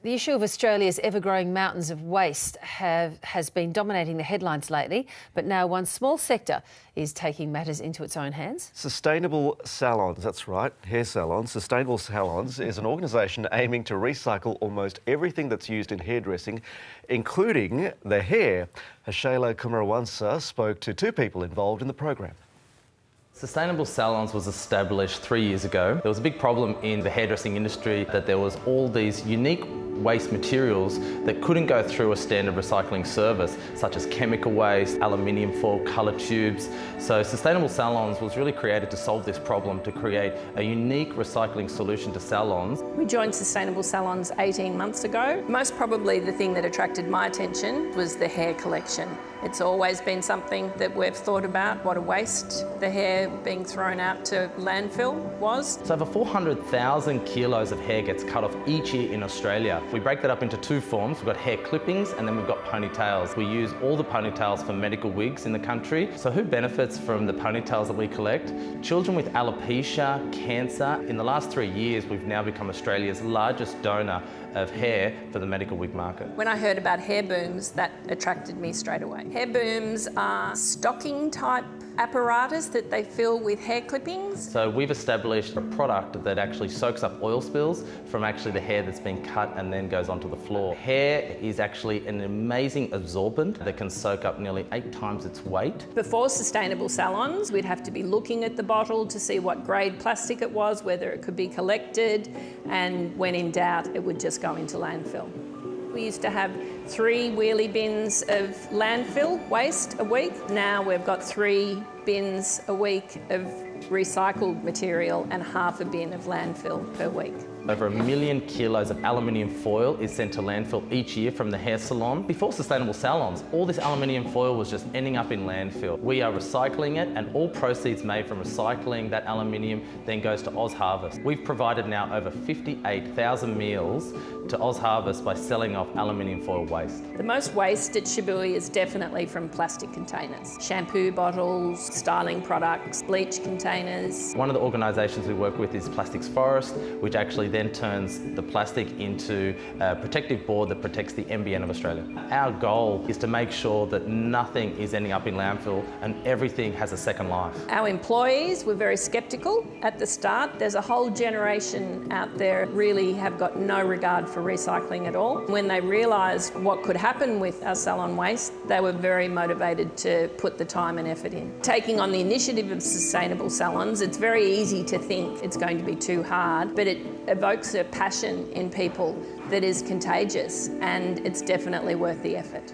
The issue of Australia's ever-growing mountains of waste has been dominating the headlines lately, but now one small sector is taking matters into its own hands. Sustainable Salons, that's right, hair salons. Sustainable Salons is an organisation aiming to recycle almost everything that's used in hairdressing, including the hair. Shayla Kumarawansa spoke to two people involved in the program. Sustainable Salons was established 3 years ago. There was a big problem in the hairdressing industry that there was all these unique waste materials that couldn't go through a standard recycling service, such as chemical waste, aluminium foil, colour tubes. So Sustainable Salons was really created to solve this problem, to create a unique recycling solution to salons. We joined Sustainable Salons 18 months ago. Most probably the thing that attracted my attention was the hair collection. It's always been something that we've thought about, what a waste the hair being thrown out to landfill was. So over 400,000 kilos of hair gets cut off each year in Australia. We break that up into two forms. We've got hair clippings and then we've got ponytails. We use all the ponytails for medical wigs in the country. So who benefits from the ponytails that we collect? Children with alopecia, cancer. In the last 3 years, we've now become Australia's largest donor of hair for the medical wig market. When I heard about hair booms, that attracted me straight away. Hair booms are stocking type apparatus that they fill with hair clippings. So we've established a product that actually soaks up oil spills from actually the hair that's been cut and then goes onto the floor. Hair is actually an amazing absorbent that can soak up nearly 8 times its weight. Before Sustainable Salons, we'd have to be looking at the bottle to see what grade plastic it was, whether it could be collected, and when in doubt, it would just go into landfill. We used to have 3 wheelie bins of landfill waste a week. Now we've got 3 bins a week of recycled material and half a bin of landfill per week. Over 1 million kilos of aluminium foil is sent to landfill each year from the hair salon. Before Sustainable Salons, all this aluminium foil was just ending up in landfill. We are recycling it, and all proceeds made from recycling that aluminium then goes to OzHarvest. We've provided now over 58,000 meals to OzHarvest by selling off aluminium foil waste. The most waste at Shibui is definitely from plastic containers. Shampoo bottles, styling products, bleach containers. One of the organisations we work with is Plastics Forest, which actually then turns the plastic into a protective board that protects the NBN of Australia. Our goal is to make sure that nothing is ending up in landfill and everything has a second life. Our employees were very sceptical at the start. There's a whole generation out there really have got no regard for recycling at all. When they realised what could happen with our salon waste, they were very motivated to put the time and effort in. Taking on the initiative of Sustainable Salons, it's very easy to think it's going to be too hard, but it evokes a passion in people that is contagious, and it's definitely worth the effort.